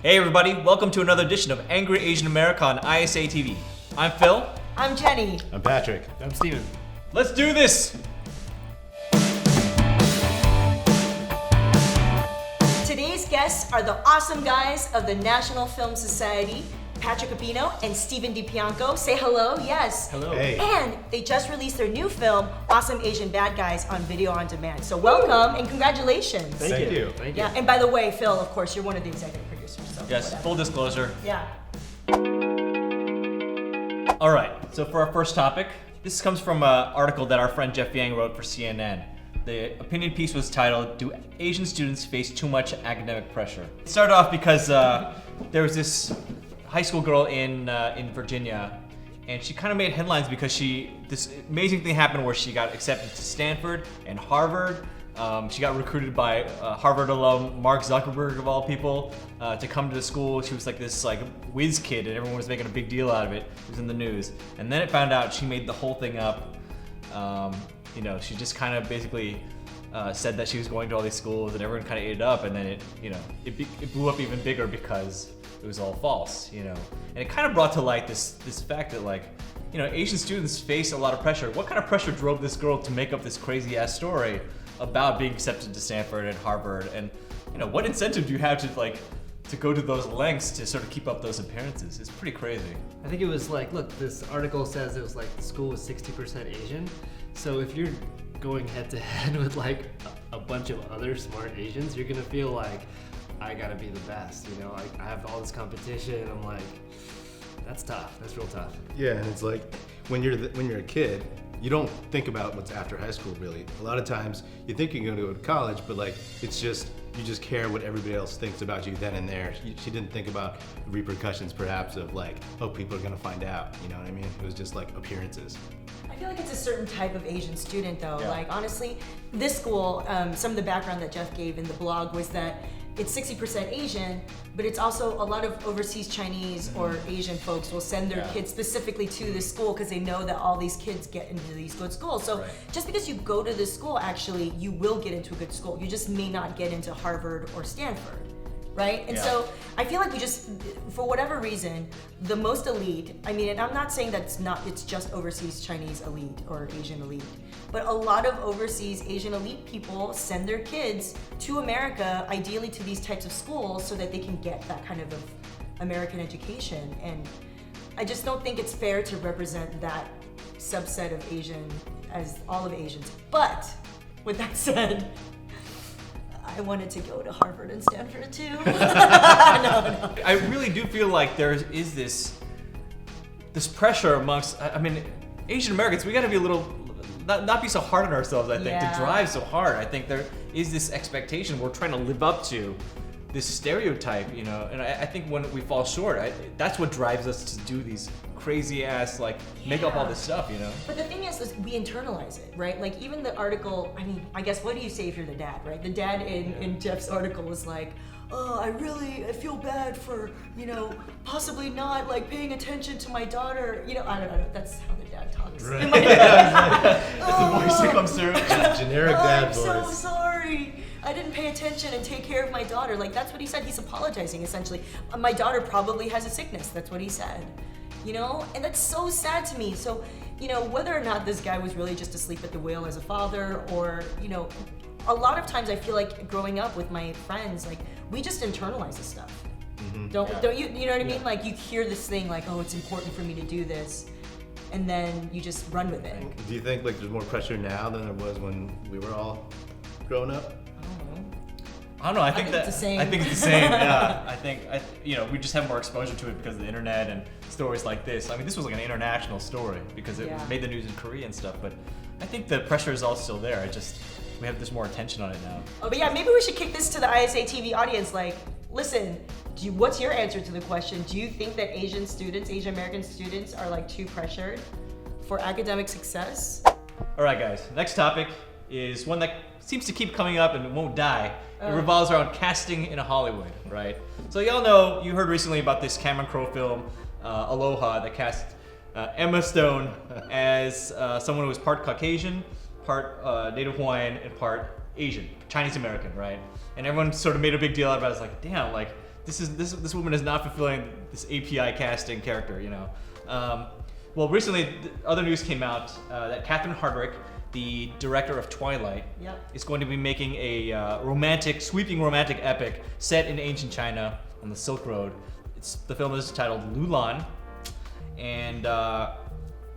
Hey everybody, welcome to another edition of Angry Asian America on ISAtv. I'm Phil. I'm Jenny. I'm Patrick. I'm Steven. Let's do this! Today's guests are the awesome guys of the National Film Society, Patrick Abino and Steven DiPianco. Say hello, yes. Hello. Hey. And they just released their new film, Awesome Asian Bad Guys, on video on demand. So welcome and congratulations. Thank you. Thank you. Yeah, and by the way, Phil, of course, you're one of the executive producers. So Yes, whatever. full disclosure. Yeah. Alright, so for our first topic, this comes from an article that our friend Jeff Yang wrote for CNN. The opinion piece was titled, Do Asian Students Face Too Much Academic Pressure? It started off because there was this high school girl in Virginia, and she kind of made headlines because this amazing thing happened where she got accepted to Stanford and Harvard. She got recruited by Harvard alum Mark Zuckerberg of all people to come to the school. She was like this whiz kid, and everyone was making a big deal out of it. It was in the news, and then it found out she made the whole thing up. She just kind of basically said that she was going to all these schools, and everyone kind of ate it up, and then it blew up even bigger because it was all false, and it kind of brought to light this fact that Asian students face a lot of pressure. What kind of pressure drove this girl to make up this crazy ass story about being accepted to Stanford and Harvard, and what incentive do you have to go to those lengths to sort of keep up those appearances? It's pretty crazy. I think it was look, this article says it was the school was 60% Asian. So if you're going head to head with a bunch of other smart Asians, you're gonna feel like, I gotta be the best, I have all this competition. I'm like, that's tough, that's real tough. Yeah, and it's like when you're a kid, you don't think about what's after high school really. A lot of times you think you're gonna go to college, but it's just, you just care what everybody else thinks about you then and there. She didn't think about the repercussions perhaps of people are gonna find out, you know what I mean? It was just appearances. I feel like it's a certain type of Asian student though. Yeah. Honestly, this school, some of the background that Jeff gave in the blog was that it's 60% Asian, but it's also a lot of overseas Chinese or Asian folks will send their kids specifically to this school because they know that all these kids get into these good schools. So just because you go to this school, actually, you will get into a good school. You just may not get into Harvard or Stanford. Right? And so I feel like we just, for whatever reason, the most elite, and I'm not saying that it's just overseas Chinese elite or Asian elite, but a lot of overseas Asian elite people send their kids to America, ideally to these types of schools, so that they can get that kind of American education. And I just don't think it's fair to represent that subset of Asian as all of Asians. But with that said, I wanted to go to Harvard and Stanford too. No. I really do feel like there is this pressure amongst, Asian Americans. We got to be a little, not be so hard on ourselves, I think, to drive so hard. I think there is this expectation we're trying to live up to, this stereotype, and I think when we fall short, that's what drives us to do these crazy ass, make up all this stuff, But the thing is we internalize it, right? Even the article, I guess, what do you say if you're the dad, right? The dad in Jeff's article was like, oh, I feel bad for, possibly not paying attention to my daughter. I don't know, that's how the dad talks. Right. That's the voice that comes through. Generic dad voice. I'm so sorry. I didn't pay attention and take care of my daughter. That's what he said. He's apologizing, essentially. My daughter probably has a sickness. That's what he said. And that's so sad to me. So, whether or not this guy was really just asleep at the wheel as a father, or, a lot of times I feel like growing up with my friends, we just internalize this stuff. Mm-hmm. Don't you? You know what I mean? You hear this thing oh, it's important for me to do this, and then you just run with it. Do you think there's more pressure now than there was when we were all growing up? I don't know. I think it's the same. I think it's the same. Yeah. I think we just have more exposure to it because of the internet and stories like this. This was an international story because it made the news in Korea and stuff. But I think the pressure is all still there. We have this more attention on it now. Oh, but maybe we should kick this to the ISAtv audience. Listen, what's your answer to the question? Do you think that Asian American students are too pressured for academic success? All right, guys. Next topic is one that seems to keep coming up and it won't die. It revolves around casting in Hollywood, right? So y'all know, you heard recently about this Cameron Crowe film, Aloha, that cast Emma Stone as someone who was part Caucasian, part Native Hawaiian, and part Asian, Chinese American, right? And everyone sort of made a big deal out about it. It's damn, this woman is not fulfilling this API casting character, you know. Well, recently, other news came out that Catherine Hardwicke, the director of Twilight, is going to be making a sweeping romantic epic set in ancient China on the Silk Road. The film is titled Loulan, and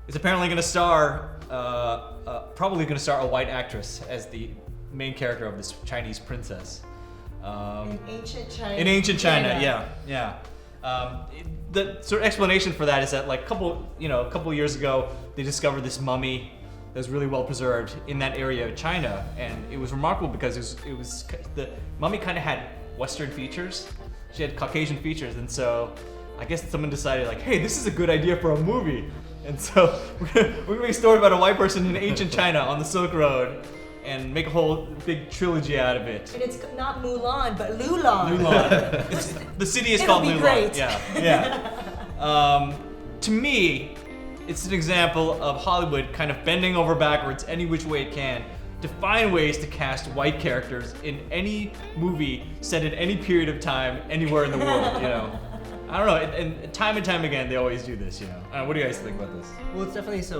it's apparently going to star, probably going to star a white actress as the main character of this Chinese princess. In ancient China. In ancient China, yeah. The sort of explanation for that is that like a couple years ago, they discovered this mummy that was really well preserved in that area of China, and it was remarkable because the mummy kind of had Western features. She had Caucasian features, and so I guess someone decided like, hey, this is a good idea for a movie, and so we're gonna make a story about a white person in ancient China on the Silk Road, and make a whole big trilogy out of it. And it's not Mulan, but Loulan. The city is called Loulan. Great. Yeah. To me, it's an example of Hollywood kind of bending over backwards any which way it can to find ways to cast white characters in any movie set in any period of time, anywhere in the world, you know. I don't know, and time again, they always do this, you know. What do you guys think about this? Well,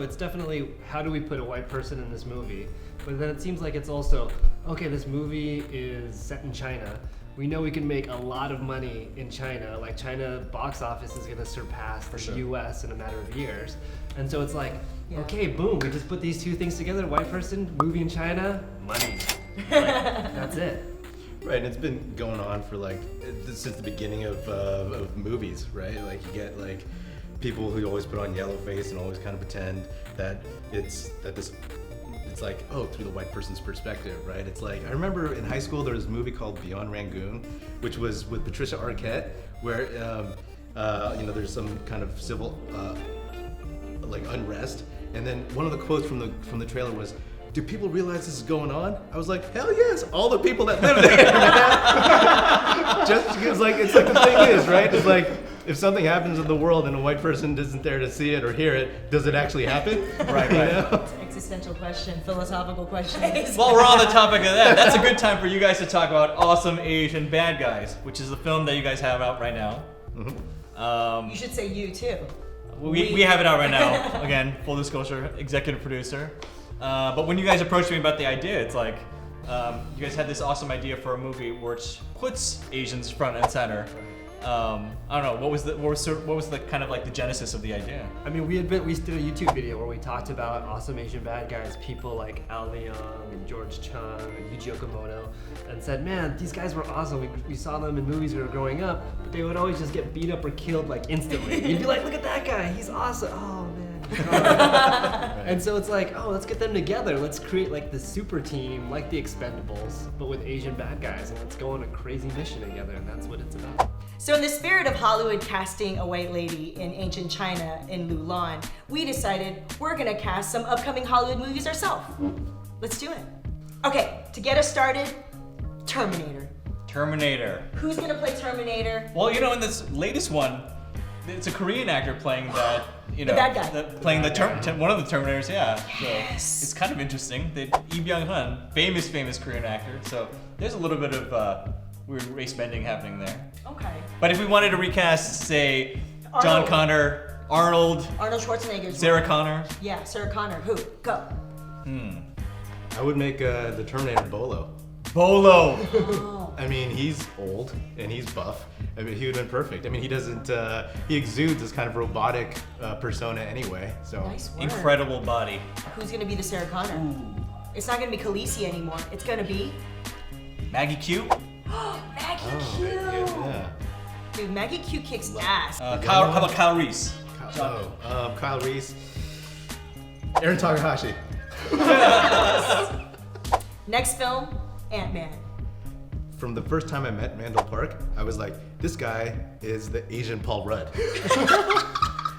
it's definitely how do we put a white person in this movie? But then it seems like it's also, okay, this movie is set in China. We know we can make a lot of money in China. Like China box office is gonna surpass the US in a matter of years. And so it's like, okay, boom, we just put these two things together, white person, movie in China, money. Like, that's it. Right, and it's been going on for like since the beginning of movies, right? Like you get like people who always put on yellow face and always kind of pretend that it's like, oh, through the white person's perspective, right? It's like, I remember in high school there was a movie called Beyond Rangoon, which was with Patricia Arquette, where there's some kind of civil like unrest, and then one of the quotes from the trailer was, do people realize this is going on? I was like, hell yes, all the people that live there, man. Just because like, it's like the thing is, right? It's like, if something happens in the world and a white person isn't there to see it or hear it, does it actually happen? Right. You know? It's an existential question, philosophical question. While we're on the topic of that, that's a good time for you guys to talk about Awesome Asian Bad Guys, which is the film that you guys have out right now. Mm-hmm. You should say you too. We have it out right now. Again, full disclosure, executive producer. But when you guys approached me about the idea, it's like you guys had this awesome idea for a movie which puts Asians front and center. I don't know, what was the kind of like the genesis of the idea? I mean, we did a YouTube video where we talked about Awesome Asian Bad Guys, people like Al Leong and George Chung and Yuji Okamoto, and said, man, these guys were awesome. We saw them in movies we were growing up, but they would always just get beat up or killed like instantly. You'd be like, look at that guy, he's awesome. Oh man. And so it's like, oh, let's get them together. Let's create like the super team, like the Expendables, but with Asian bad guys, and let's go on a crazy mission together, and that's what it's about. So in the spirit of Hollywood casting a white lady in ancient China in Loulan, we decided we're gonna cast some upcoming Hollywood movies ourselves. Let's do it. Okay, to get us started, Terminator. Who's gonna play Terminator? Well, you know, in this latest one, it's a Korean actor playing that, you know, the bad guy. Playing one of the Terminators, yeah. Yes. So it's kind of interesting. Lee Byung-hun, famous Korean actor. So there's a little bit of weird race bending happening there. Okay. But if we wanted to recast, say, Arnold. John Connor, Arnold Schwarzenegger. Sarah Connor. Yeah, Sarah Connor. Who? Go. I would make the Terminator Bolo. Oh. I mean, he's old and he's buff. I mean, he would have been perfect. I mean, he exudes this kind of robotic persona anyway. So Nice word. Incredible body. Who's gonna be the Sarah Connor? Ooh. It's not gonna be Khaleesi anymore. It's gonna be Maggie Q. Maggie Q. Yeah. Dude, Maggie Q kicks ass. How about Kyle Reese? Kyle Reese. Aaron Takahashi. Next film, Ant-Man. From the first time I met Mandel Park, I was like, this guy is the Asian Paul Rudd.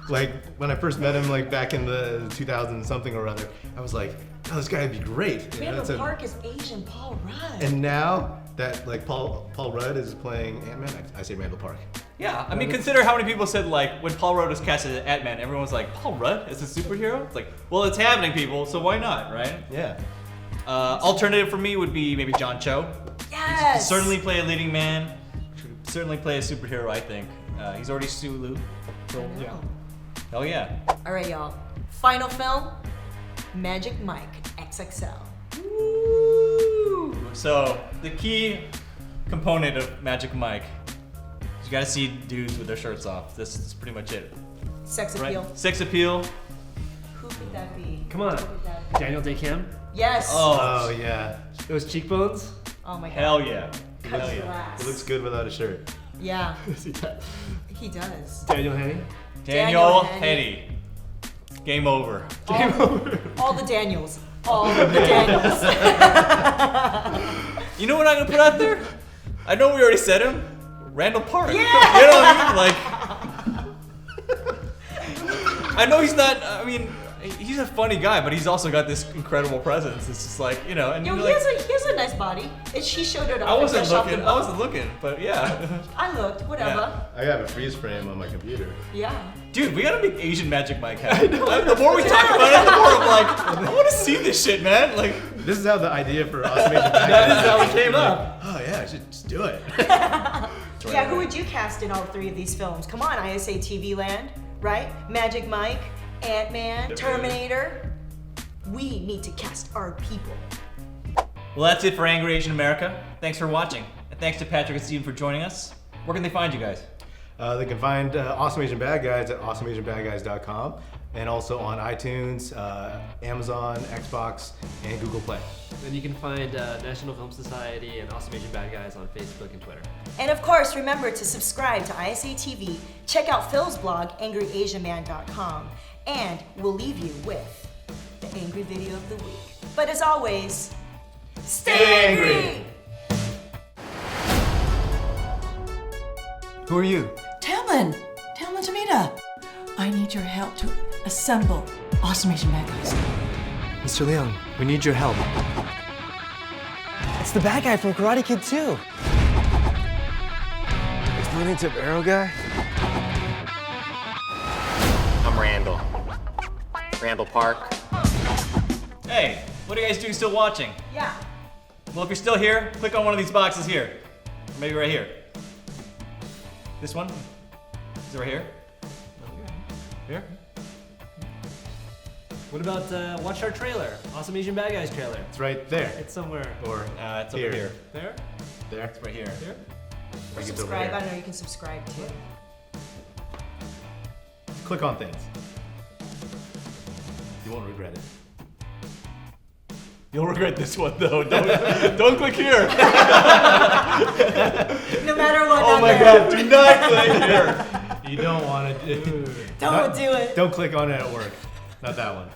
Like, when I first met him, like, back in the 2000 something or other, I was like, oh, this guy would be great. You know, Mandel Park is Asian Paul Rudd. And now that, like, Paul Rudd is playing Ant-Man, I say Mandel Park. Yeah, I mean, consider how many people said, like, when Paul Rudd was cast as Ant-Man, everyone was like, Paul Rudd as a superhero? It's like, well, it's happening, people, so why not, right? Yeah. Alternative for me would be maybe John Cho. Yes. Certainly play a leading man. certainly play a superhero, I think. He's already Sulu. So, yeah. Hell yeah. All right, y'all. Final film, Magic Mike XXL. Woo! So, the key component of Magic Mike is you gotta see dudes with their shirts off. This is pretty much it. Sex Right? appeal. Sex appeal. Who could that be? Come on. Who could that be? Daniel Day-Kim. Yes. Oh yeah, Those cheekbones. Oh my god. Hell yeah. Cut Hell your yeah. ass. it looks good without a shirt. Yeah, Daniel he does. Henny. Daniel Henny. Henny. Game over. All the Daniels. All the Daniels. You know what I'm gonna put out there? I know we already said him. Randall Park. Yeah! You know what I mean? Like, I know he's not, I mean, he's a funny guy, but he's also got this incredible presence. It's just like, you know, and Yo, you're he like, has a nice body. She showed it off. I wasn't fresh off the looking, but yeah. I looked, whatever. I have a freeze frame on my computer. Yeah. Dude, we gotta make Asian Magic Mike happen. The more we talk about it, the more I'm like, I wanna see this shit, man. Like, This is how the idea for Automation Bad That Guys is how it came up. Oh yeah, I should just do it. Yeah, who would you cast in all three of these films? Come on, ISAtv land, right? Magic Mike, Ant-Man, Terminator. We need to cast our people. well, that's it for Angry Asian America. Thanks for watching. And thanks to Patrick and Steven for joining us. Where can they find you guys? They can find Awesome Asian Bad Guys at awesomeasianbadguys.com and also on iTunes, Amazon, Xbox, and Google Play. And you can find National Film Society and Awesome Asian Bad Guys on Facebook and Twitter. And of course, remember to subscribe to ISAtv, check out Phil's blog, angryasianman.com, and we'll leave you with the angry video of the week. But as always, stay angry! Who are you? Talman Tamita, I need your help to assemble Awesome Asian Bad Guys. Mr. Leong, we need your help. It's the bad guy from Karate Kid 2. Exploding tip arrow guy? I'm Randall. Randall Park. Hey, what are you guys doing still watching? Yeah. Well, if you're still here, click on one of these boxes here. Or maybe right here. This one? Is it right here? Here? What about watch our trailer? Awesome Asian Bad Guys trailer. It's right there. It's somewhere. Or It's over here. There? there. It's right here. Here? Or it's over Subscribe. here. I don't know, you can subscribe too. Click on things. You won't regret it. You'll regret this one though. Don't click here. No matter what. Oh not my there. god, do not click here. You don't want to. Don't do it. Don't click on it at work. Not that one.